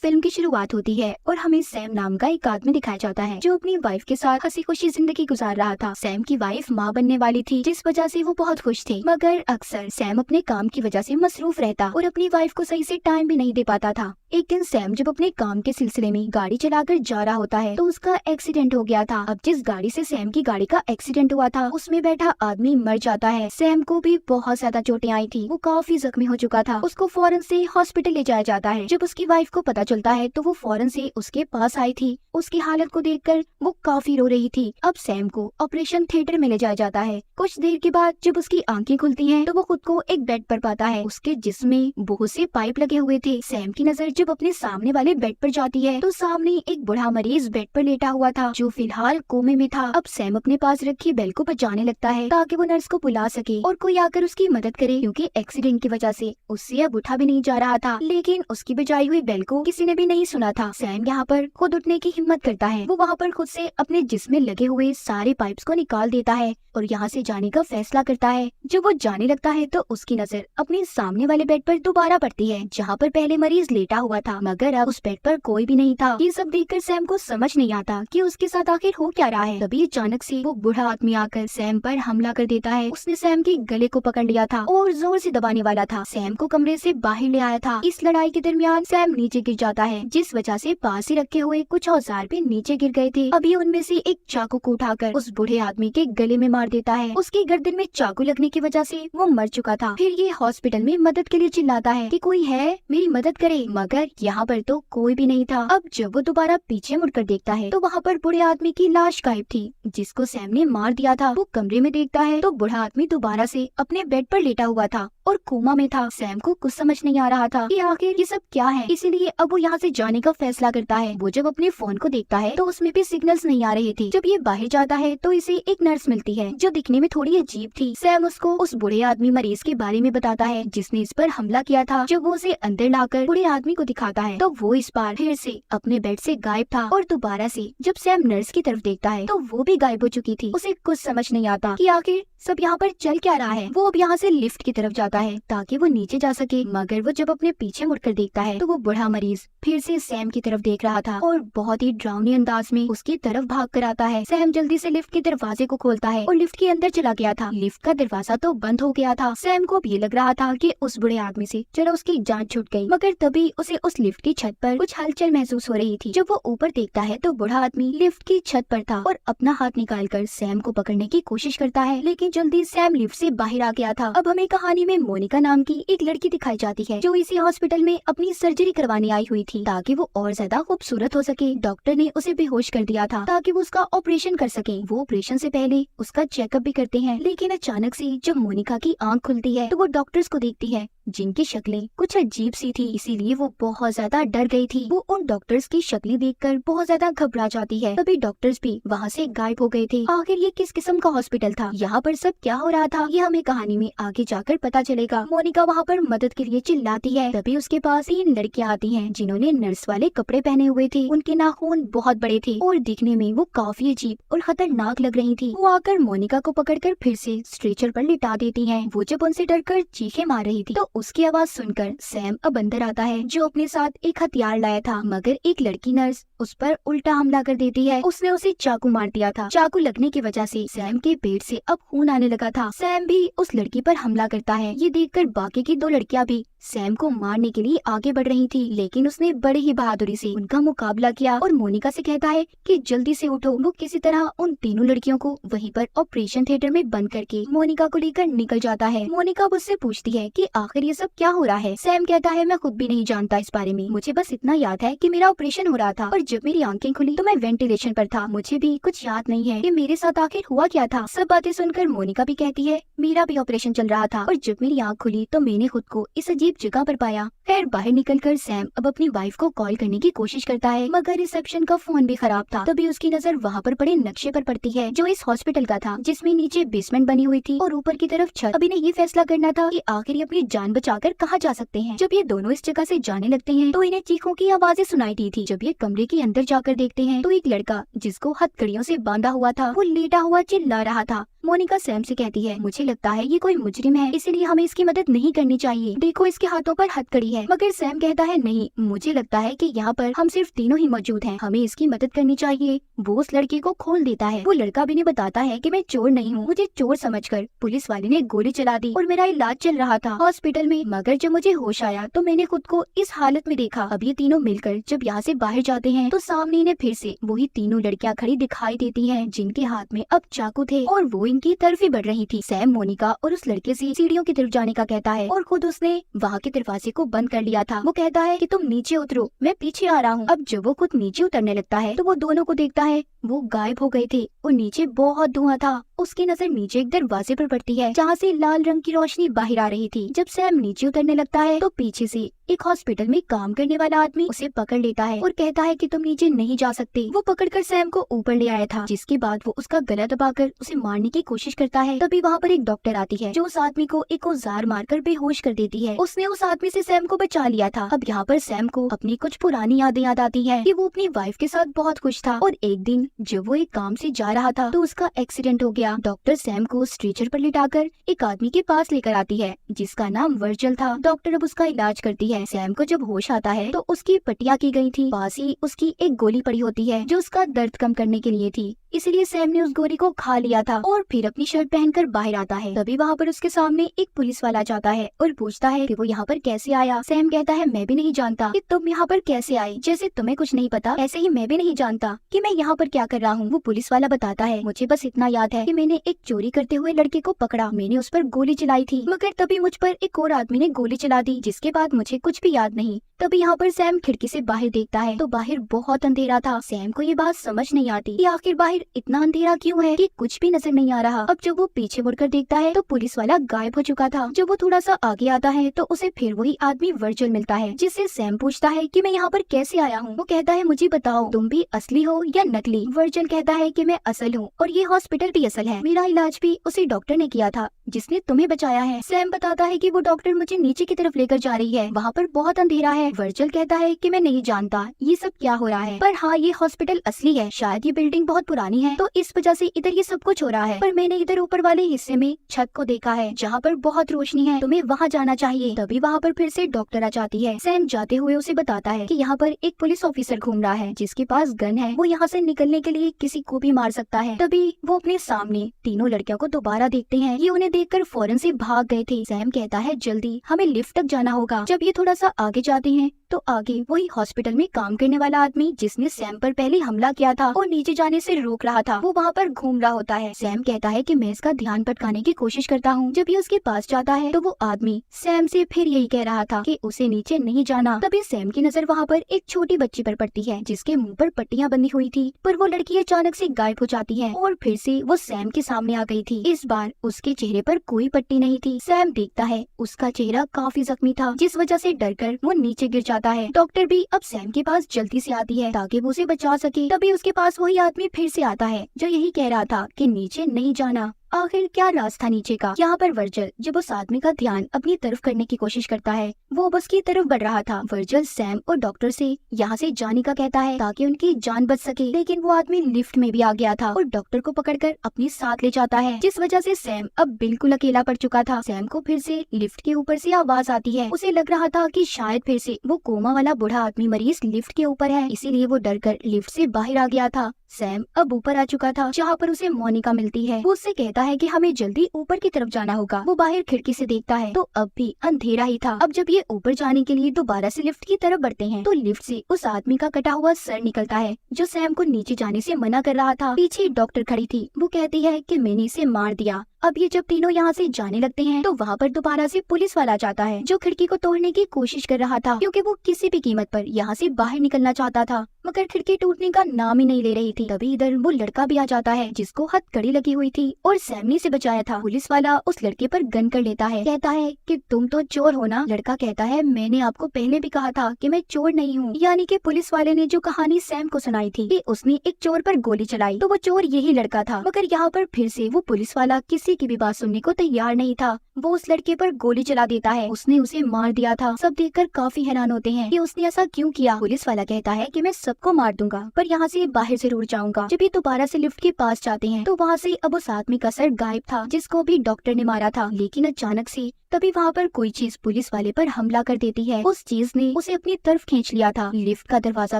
Film की शुरुआत होती है और हमें सैम नाम का एक आदमी दिखाया जाता है जो अपनी वाइफ के साथ हंसी खुशी जिंदगी गुजार रहा था। सैम की वाइफ माँ बनने वाली थी, जिस वजह से वो बहुत खुश थी, मगर अक्सर सैम अपने काम की वजह से मसरूफ रहता और अपनी वाइफ को सही से टाइम भी नहीं दे पाता था। एक दिन सैम जब अपने काम के सिलसिले में गाड़ी चलाकर जा रहा होता है तो उसका एक्सीडेंट हो गया था। अब जिस गाड़ी से सैम की गाड़ी का एक्सीडेंट हुआ था उसमें बैठा आदमी मर जाता है। सैम को भी बहुत ज्यादा चोटें आई थी, वो काफी जख्मी हो चुका था। उसको फौरन से हॉस्पिटल ले जाया जाता है। जब उसकी वाइफ को पता चलता है तो वो फौरन से उसके पास आई थी। उसकी हालत को देखकर वो काफी रो रही थी। अब सैम को ऑपरेशन थिएटर में ले जाया जाता है। कुछ देर के बाद जब उसकी आंखें खुलती हैं तो वो खुद को एक बेड पर पाता है। उसके जिस्म में बहुत से पाइप लगे हुए थे। सैम की नजर जब अपने सामने वाले बेड पर जाती है तो सामने एक बूढ़ा मरीज बेड पर लेटा हुआ था जो फिलहाल कोमे में था। अब सैम अपने पास रखी बेल को बजाने लगता है ताकि वो नर्स को बुला सके और कोई आकर उसकी मदद करे, क्योंकि एक्सीडेंट की वजह से उससे अब उठा भी नहीं जा रहा था। लेकिन उसकी बजाई हुई बेल को किसी ने भी नहीं सुना था। सैम यहाँ पर खुद उठने की हिम्मत करता है। वो वहाँ पर खुद से अपने जिस्म में लगे हुए सारे पाइप्स को निकाल देता है और यहाँ से जाने का फैसला करता है। जब वो जाने लगता है तो उसकी नजर अपने सामने वाले बेड पर दोबारा पड़ती है जहाँ पर पहले मरीज लेटा हुआ था, मगर अब उस बेड पर कोई भी नहीं था। ये सब देखकर सैम को समझ नहीं आता कि उसके साथ आखिर हो क्या रहा है। तभी अचानक से वो बूढ़ा आदमी आकर सैम पर हमला कर देता है। उसने सैम के गले को पकड़ लिया था और जोर से दबाने वाला था। सैम को कमरे से बाहर ले आया था। इस लड़ाई के दरमियान सैम नीचे गिर जाता है, जिस वजह से पास ही रखे हुए कुछ औजार भी नीचे गिर गए थे। अभी उनमें से एक चाकू को उठाकर उस बूढ़े आदमी के गले में मार देता है। उसकी गर्दन में चाकू लगने की वजह से वो मर चुका था। फिर ये हॉस्पिटल में मदद के लिए चिल्लाता है कि कोई है, मेरी मदद करे, मगर यहाँ पर तो कोई भी नहीं था। अब जब वो दोबारा पीछे मुड़कर देखता है तो वहाँ पर बूढ़े आदमी की लाश गायब थी जिसको सैम ने मार दिया था। वो कमरे में देखता है तो बूढ़ा आदमी दोबारा से अपने बेड पर लेटा हुआ था और कोमा में था। सैम को कुछ समझ नहीं आ रहा था कि आखिर ये सब क्या है, इसीलिए अब वो यहाँ से जाने का फैसला करता है। वो जब अपने फोन को देखता है तो उसमें भी सिग्नल्स नहीं आ रहे थे। जब ये बाहर जाता है तो इसे एक नर्स मिलती है जो दिखने में थोड़ी अजीब थी। सैम उसको उस बूढ़े आदमी मरीज के बारे में बताता है जिसने इस पर हमला किया था। जब वो उसे अंदर लाकर बूढ़े आदमी को दिखाता है तो वो इस बार फिर से अपने बेड से गायब था और दोबारा से जब सैम नर्स की तरफ देखता है तो वो भी गायब हो चुकी थी। उसे कुछ समझ नहीं आता कि आखिर सब यहाँ पर चल क्या रहा है। वो अब यहाँ से लिफ्ट की तरफ जाता है ताकि वो नीचे जा सके, मगर वो जब अपने पीछे मुड़कर देखता है तो वो बूढ़ा मरीज फिर से सैम की तरफ देख रहा था और बहुत ही डरावनी अंदाज में उसकी तरफ भाग कर आता है। सैम जल्दी से लिफ्ट के दरवाजे को खोलता है और लिफ्ट के अंदर चला गया था। लिफ्ट का दरवाजा तो बंद हो गया था। सैम को ये लग रहा था कि उस बूढ़े आदमी से चलो उसकी जान छूट गई, मगर तभी उसे उस लिफ्ट की छत पर कुछ हलचल महसूस हो रही थी। जब वो ऊपर देखता है तो बूढ़ा आदमी लिफ्ट की छत पर था और अपना हाथ निकालकर सैम को पकड़ने की कोशिश करता है, लेकिन जल्दी सैम लिफ्ट से बाहर आ गया था। अब हमें कहानी में मोनिका नाम की एक लड़की दिखाई जाती है जो इसी हॉस्पिटल में अपनी सर्जरी करवाने आई हुई थी ताकि वो और ज्यादा खूबसूरत हो सके। डॉक्टर ने उसे बेहोश कर दिया था ताकि वो उसका ऑपरेशन कर सके। वो ऑपरेशन से पहले उसका चेकअप भी करते हैं, लेकिन अचानक से जब मोनिका की आंख खुलती है तो वो डॉक्टर्स को देखती है जिनकी शक्लें कुछ अजीब सी थी, इसीलिए वो बहुत ज्यादा डर गई थी। वो उन डॉक्टर्स की शक्लें देखकर बहुत ज्यादा घबरा जाती है। तभी डॉक्टर्स भी वहाँ से गायब हो गए थे। आखिर ये किस किस्म का हॉस्पिटल था, यहाँ पर सब क्या हो रहा था, ये हमें कहानी में आगे जाकर पता चलेगा। मोनिका वहाँ पर मदद के लिए चिल्लाती है। तभी उसके पास 3 लड़कियाँ आती हैं जिन्होंने नर्स वाले कपड़े पहने हुए थे। उनके नाखून बहुत बड़े थे और दिखने में वो काफी अजीब और खतरनाक लग रही थी। वो आकर मोनिका को पकड़कर फिर से स्ट्रेचर पर लिटा देती हैं। वो जब उनसे डरकर चीखें मार रही थी तो उसकी आवाज सुनकर सैम अब अंदर आता है जो अपने साथ एक हथियार लाया था, मगर एक लड़की नर्स उस पर उल्टा हमला कर देती है। उसने उसे चाकू मार दिया था। चाकू लगने की वजह से सैम के पेट से अब खून आने लगा था। सैम भी उस लड़की पर हमला करता है। ये देखकर बाकी की 2 लड़कियां भी सैम को मारने के लिए आगे बढ़ रही थी, लेकिन उसने बड़ी ही बहादुरी से उनका मुकाबला किया और मोनिका से कहता है कि जल्दी से उठो। वो किसी तरह उन तीनों लड़कियों को वहीं पर ऑपरेशन थिएटर में बंद करके मोनिका को लेकर निकल जाता है। मोनिका उससे पूछती है कि आखिर ये सब क्या हो रहा है। सैम कहता है मैं खुद भी नहीं जानता इस बारे में, मुझे बस इतना याद है कि मेरा ऑपरेशन हो रहा था और जब मेरी आंखें खुली तो मैं वेंटिलेशन पर था। मुझे भी कुछ याद नहीं है कि मेरे साथ आखिर हुआ क्या था। सब बातें सुनकर मोनिका भी कहती है मेरा भी ऑपरेशन चल रहा था और जब मेरी आँख खुली तो मैंने खुद को इस अजीब जगह पर पाया। खैर बाहर निकलकर सैम अब अपनी वाइफ को कॉल करने की कोशिश करता है, मगर रिसेप्शन का फोन भी खराब था। तभी उसकी नजर वहाँ पर पड़े नक्शे पर पड़ती है जो इस हॉस्पिटल का था, जिसमें नीचे बेसमेंट बनी हुई थी और ऊपर की तरफ छत। अब इन्हें ये फैसला करना था कि आखिर ये अपनी जान जान बचाकर कहाँ जा सकते हैं। जब ये दोनों इस जगह से जाने लगते हैं तो इन्हें चीखों की आवाजें सुनाई दी थी। जब ये कमरे के अंदर जाकर देखते हैं तो एक लड़का जिसको हथकड़ियों से बांधा हुआ था वो लेटा हुआ चिल्ला रहा था। मोनिका सैम से कहती है, मुझे लगता है ये कोई मुजरिम है, इसलिए हमें इसकी मदद नहीं करनी चाहिए। देखो इसके हाथों पर हथकड़ी है। मगर सैम कहता है, नहीं, मुझे लगता है कि यहाँ पर हम सिर्फ तीनों ही मौजूद हैं, हमें इसकी मदद करनी चाहिए। वो उस लड़के को खोल देता है। वो लड़का भी ने बताता है कि मैं चोर नहीं हूँ, मुझे चोर समझकर पुलिस वाले ने गोली चला दी और मेरा इलाज चल रहा था हॉस्पिटल में। मगर जब मुझे होश आया तो मैंने खुद को इस हालत में देखा। अब ये तीनों मिलकर जब यहाँ से बाहर जाते हैं तो सामने इन्हें फिर से वही तीनों लड़कियाँ खड़ी दिखाई देती हैं, जिनके हाथ में अब चाकू थे और वो इनकी तरफ ही बढ़ रही थी। सैम मोनिका और उस लड़के से सीढ़ियों की तरफ जाने का कहता है और खुद उसने वहाँ के दरवाजे को बंद कर लिया था। वो कहता है कि तुम नीचे उतरो, मैं पीछे आ रहा हूँ। अब जब वो खुद नीचे उतरने लगता है तो वो दोनों को देखता है, वो गायब हो गए थे और नीचे बहुत धुआं था। उसकी नजर नीचे एक दरवाजे पर पड़ती है जहाँ से लाल रंग की रोशनी बाहर आ रही थी। जब सैम नीचे उतरने लगता है तो पीछे से एक हॉस्पिटल में काम करने वाला आदमी उसे पकड़ लेता है और कहता है कि तुम नीचे नहीं जा सकते। वो पकड़कर सैम को ऊपर ले आया था, जिसके बाद वो उसका गला दबाकर उसे मारने की कोशिश करता है। तभी वहाँ पर एक डॉक्टर आती है जो उस आदमी को एक औजार मारकर बेहोश कर देती है। उसने उस आदमी से सैम को बचा लिया था। अब यहाँ पर सैम को अपनी कुछ पुरानी यादें याद आती है कि वो अपनी वाइफ के साथ बहुत खुश था और एक दिन जब वो एक काम से जा रहा था तो उसका एक्सीडेंट हो गया। डॉक्टर सैम को स्ट्रेचर पर लिटाकर एक आदमी के पास लेकर आती है जिसका नाम वर्जल था। डॉक्टर अब उसका इलाज करती है। सैम को जब होश आता है तो उसकी पट्टियां की गई थी, पास ही उसकी एक गोली पड़ी होती है जो उसका दर्द कम करने के लिए थी, इसलिए सैम ने उस गोली को खा लिया था और फिर अपनी शर्ट पहनकर बाहर आता है। तभी वहाँ पर उसके सामने एक पुलिस वाला जाता है और पूछता है कि वो यहाँ पर कैसे आया। सैम कहता है, मैं भी नहीं जानता कि तुम यहाँ पर कैसे आए, जैसे तुम्हें कुछ नहीं पता ऐसे ही मैं भी नहीं जानता कि मैं यहाँ पर क्या कर रहा हूँ। वो पुलिस वाला बताता है, मुझे बस इतना याद है कि मैंने एक चोरी करते हुए लड़के को पकड़ा, मैंने उस पर गोली चलाई थी, मगर तभी मुझ पर एक और आदमी ने गोली चला दी, जिसके बाद मुझे कुछ भी याद नहीं। तभी यहाँ पर सैम खिड़की से बाहर देखता है तो बाहर बहुत अंधेरा था। सैम को ये बात समझ नहीं आती कि आखिर बाहर इतना अंधेरा क्यों है कि कुछ भी नजर नहीं आ रहा। अब जब वो पीछे मुड़कर देखता है तो पुलिस वाला गायब हो चुका था। जब वो थोड़ा सा आगे आता है तो उसे फिर वही आदमी वर्जल मिलता है, जिससे सैम पूछता है कि मैं यहाँ पर कैसे आया हूँ। वो कहता है, मुझे बताओ तुम भी असली हो या नकली। वर्जल कहता है कि मैं असल हूँ और ये हॉस्पिटल भी असल है, मेरा इलाज भी उसी डॉक्टर ने किया था जिसने तुम्हें बचाया है। सैम बताता है कि वो डॉक्टर मुझे नीचे की तरफ लेकर जा रही है, वहाँ पर बहुत अंधेरा है। वर्जल कहता है कि मैं नहीं जानता ये सब क्या हो रहा है, पर हाँ ये हॉस्पिटल असली है, शायद ये बिल्डिंग बहुत पुरानी है तो इस वजह से इधर ये सब कुछ हो रहा है, पर मैंने इधर ऊपर वाले हिस्से में छत को देखा है जहाँ पर बहुत रोशनी है, तुम्हें वहाँ जाना चाहिए। तभी वहाँ पर फिर से डॉक्टर आ जाती है। सैम जाते हुए उसे बताता है कि यहाँ पर एक पुलिस ऑफिसर घूम रहा है जिसके पास गन है, वो यहाँ से निकलने के लिए किसी को भी मार सकता है। तभी वो अपने सामने तीनों लड़कियों को दोबारा देखते हैं, ये उन्हें देखकर फौरन से भाग गए थे। सैम कहता है, जल्दी हमें लिफ्ट तक जाना होगा। जब ये थोड़ा सा आगे जाते हैं तो आगे वही हॉस्पिटल में काम करने वाला आदमी जिसने सैम पर पहले हमला किया था और नीचे जाने से रोक रहा था, वो वहाँ पर घूम रहा होता है। सैम कहता है कि मैं इसका ध्यान भटकाने की कोशिश करता हूँ। जब ये उसके पास जाता है तो वो आदमी सैम से फिर यही कह रहा था कि उसे नीचे नहीं जाना। तभी सैम की नजर वहाँ पर एक छोटी बच्ची पर पड़ती है जिसके मुंह पर पट्टियां बंधी हुई थी, पर वो लड़की अचानक से गायब हो जाती है और फिर से वो सैम के सामने आ गई थी। इस बार उसके चेहरे पर कोई पट्टी नहीं थी। सैम देखता है उसका चेहरा काफी जख्मी था, जिस वजह से डरकर वो नीचे गिर जाता है। डॉक्टर भी अब सैम के पास जल्दी से आती है ताकि वो उसे बचा सके। तभी उसके पास वही आदमी फिर से आता है जो यही कह रहा था कि नीचे नहीं जाना। आखिर क्या राज था नीचे का। यहाँ पर वर्जल जब उस आदमी का ध्यान अपनी तरफ करने की कोशिश करता है, वो बस की तरफ बढ़ रहा था। वर्जल सैम और डॉक्टर से यहाँ से जाने का कहता है ताकि उनकी जान बच सके, लेकिन वो आदमी लिफ्ट में भी आ गया था और डॉक्टर को पकड़कर अपने साथ ले जाता है, जिस वजह से सैम अब बिल्कुल अकेला पड़ चुका था। सैम को फिर से लिफ्ट के ऊपर से आवाज आती है। उसे लग रहा था कि शायद फिर से वो कोमा वाला बूढ़ा आदमी मरीज लिफ्ट के ऊपर है, इसीलिए वो डरकर लिफ्ट से बाहर आ गया था। सैम अब ऊपर आ चुका था जहाँ पर उसे मोनिका मिलती है। वो उससे कहता है कि हमें जल्दी ऊपर की तरफ जाना होगा। वो बाहर खिड़की से देखता है तो अब भी अंधेरा ही था। अब जब ये ऊपर जाने के लिए दोबारा से लिफ्ट की तरफ बढ़ते हैं तो लिफ्ट से उस आदमी का कटा हुआ सर निकलता है जो सैम को नीचे जाने से मना कर रहा था। पीछे डॉक्टर खड़ी थी, वो कहती है कि मैंने इसे मार दिया। अब ये जब तीनों यहाँ से जाने लगते हैं तो वहाँ पर दोबारा से पुलिस वाला जाता है जो खिड़की को तोड़ने की कोशिश कर रहा था, क्योंकि वो किसी भी कीमत पर यहाँ से बाहर निकलना चाहता था, मगर खिड़की टूटने का नाम ही नहीं ले रही थी। तभी इधर वो लड़का भी आ जाता है जिसको हथकड़ी लगी हुई थी और सैम ने से बचाया था। पुलिस वाला उस लड़के पर गन कर लेता है, कहता है कि तुम तो चोर हो ना। लड़का कहता है, मैंने आपको पहले भी कहा था कि मैं चोर नहीं हूँ। यानी कि पुलिस वाले ने जो कहानी सैम को सुनाई थी कि उसने एक चोर पर गोली चलाई तो वो चोर यही लड़का था। मगर यहाँ पर फिर से वो पुलिस वाला किसी किसी की भी बात सुनने को तैयार नहीं था। वो उस लड़के पर गोली चला देता है। उसने उसे मार दिया था। सब देखकर काफी हैरान होते हैं कि उसने ऐसा क्यों किया। पुलिस वाला कहता है कि मैं सबको मार दूंगा पर यहाँ से बाहर जरूर जाऊंगा। जब ये दोबारा से लिफ्ट के पास जाते हैं तो वहाँ से अब उस आदमी का सर गायब था जिसको भी डॉक्टर ने मारा था। लेकिन अचानक से तभी वहाँ पर कोई चीज पुलिस वाले पर हमला कर देती है। उस चीज ने उसे अपनी तरफ खींच लिया था। लिफ्ट का दरवाजा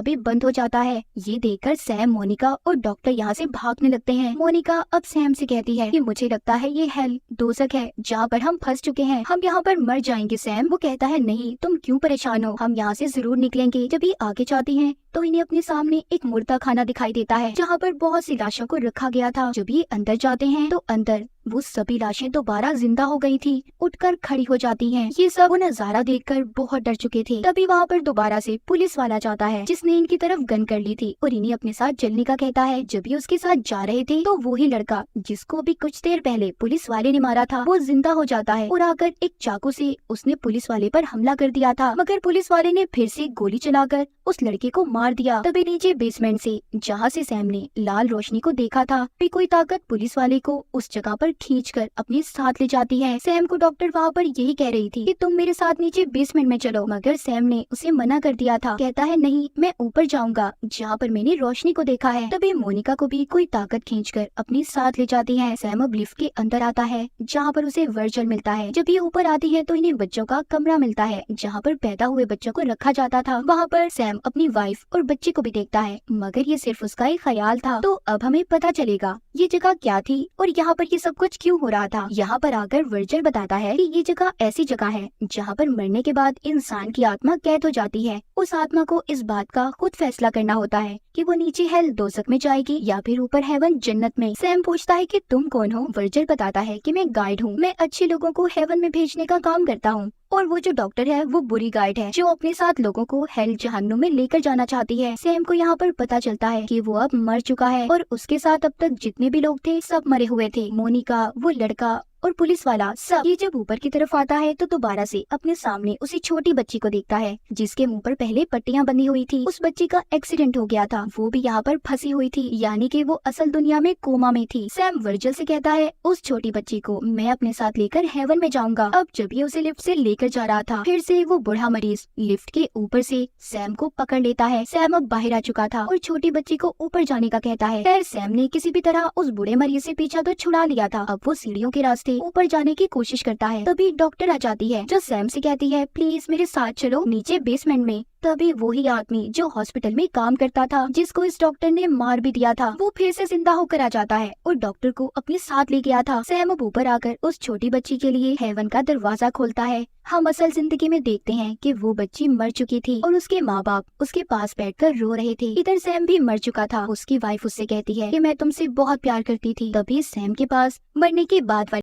भी बंद हो जाता है। ये देखकर सैम, मोनिका और डॉक्टर यहाँ से भागने लगते हैं। मोनिका अब सैम से कहती है कि मुझे लगता है ये हेल दोजख है जहाँ पर हम फंस चुके हैं। हम यहाँ पर मर जाएंगे। सैम वो कहता है नहीं, तुम क्यों परेशान हो, हम यहाँ से जरूर निकलेंगे। जब ये आगे जाती हैं तो इन्हें अपने सामने एक मुर्दा खाना दिखाई देता है जहाँ पर बहुत सी लाशों को रखा गया था। जब ये अंदर जाते हैं तो अंदर वो सभी लाशें दोबारा जिंदा हो गई थी, उठकर खड़ी हो जाती हैं। ये सब वो नजारा देखकर बहुत डर चुके थे। तभी वहाँ पर दोबारा से पुलिस वाला जाता है जिसने इनकी तरफ गन कर ली थी और इन्हें अपने साथ चलने का कहता है। जब ये उसके साथ जा रहे थे तो वही लड़का जिसको भी कुछ देर पहले पुलिस वाले ने मारा था वो जिंदा हो जाता है और आकर एक चाकू से उसने पुलिस वाले पर हमला कर दिया था। मगर पुलिस वाले ने फिर से गोली चलाकर उस लड़के को मार दिया। तभी नीचे बेसमेंट से जहाँ से सैम ने लाल रोशनी को देखा था भी कोई ताकत पुलिस वाले को उस जगह पर खींचकर अपने साथ ले जाती है। सैम को डॉक्टर वहाँ पर यही कह रही थी कि तुम मेरे साथ नीचे बेसमेंट में चलो, मगर सैम ने उसे मना कर दिया था। कहता है नहीं, मैं ऊपर जाऊंगा जहाँ पर मैंने रोशनी को देखा है। तभी मोनिका को भी कोई ताकत खींचकर अपने साथ ले जाती है। सैम अब लिफ्ट के अंदर आता है जहाँ पर उसे वर्जल मिलता है। जब ये ऊपर आती है तो इन्हें बच्चों का कमरा मिलता है जहाँ पर पैदा हुए बच्चों को रखा जाता था। वहाँ पर सैम अपनी वाइफ और बच्चे को भी देखता है, मगर ये सिर्फ उसका एक ख्याल था। तो अब हमें पता चलेगा ये जगह क्या थी और यहाँ पर ये सब कुछ क्यों हो रहा था। यहाँ पर आकर वर्जल बताता है कि ये जगह ऐसी जगह है जहाँ पर मरने के बाद इंसान की आत्मा कैद हो जाती है। उस आत्मा को इस बात का खुद फैसला करना होता है कि वो नीचे हेल दोजख में जाएगी या फिर ऊपर हेवन जन्नत में। सैम पूछता है कि तुम कौन हो। वर्जल बताता है कि मैं गाइड हूँ, मैं अच्छे लोगों को हेवन में भेजने का काम करता हूँ और वो जो डॉक्टर है वो बुरी गाइड है जो अपने साथ लोगों को हेल जहन्नुम में लेकर जाना चाहती है। सैम को यहाँ पर पता चलता है कि वो अब मर चुका है और उसके साथ अब तक जितने भी लोग थे सब मरे हुए थे। मोनिका, वो लड़का और पुलिस वाला सब। ये जब ऊपर की तरफ आता है तो दोबारा से अपने सामने उसी छोटी बच्ची को देखता है जिसके मुंह पर पहले पट्टियां बंधी हुई थी। उस बच्ची का एक्सीडेंट हो गया था, वो भी यहाँ पर फंसी हुई थी, यानी कि वो असल दुनिया में कोमा में थी। सैम वर्जल से कहता है उस छोटी बच्ची को मैं अपने साथ लेकर हेवन में जाऊंगा। अब जब ये उसे लिफ्ट से लेकर जा रहा था फिर से वो बूढ़ा मरीज लिफ्ट के ऊपर से सैम को पकड़ लेता है। सैम अब बाहर आ चुका था और छोटी बच्ची को ऊपर जाने का कहता है। खैर सैम ने किसी भी तरह उस बूढ़े मरीज से पीछा तो छुड़ा लिया था। अब वो सीढ़ियों के रास्ते ऊपर जाने की कोशिश करता है। तभी डॉक्टर आ जाती है जो सैम से कहती है प्लीज मेरे साथ चलो नीचे बेसमेंट में। तभी वही आदमी जो हॉस्पिटल में काम करता था जिसको इस डॉक्टर ने मार भी दिया था वो फिर से जिंदा होकर आ जाता है और डॉक्टर को अपने साथ ले गया था। सैम अब ऊपर आकर उस छोटी बच्ची के लिए हेवन का दरवाजा खोलता है। हम असल जिंदगी में देखते हैं कि वो बच्ची मर चुकी थी और उसके माँ बाप उसके पास बैठकर रो रहे थे। इधर सैम भी मर चुका था। उसकी वाइफ उससे कहती है कि मैं तुमसे बहुत प्यार करती थी। तभी सैम के पास मरने के बाद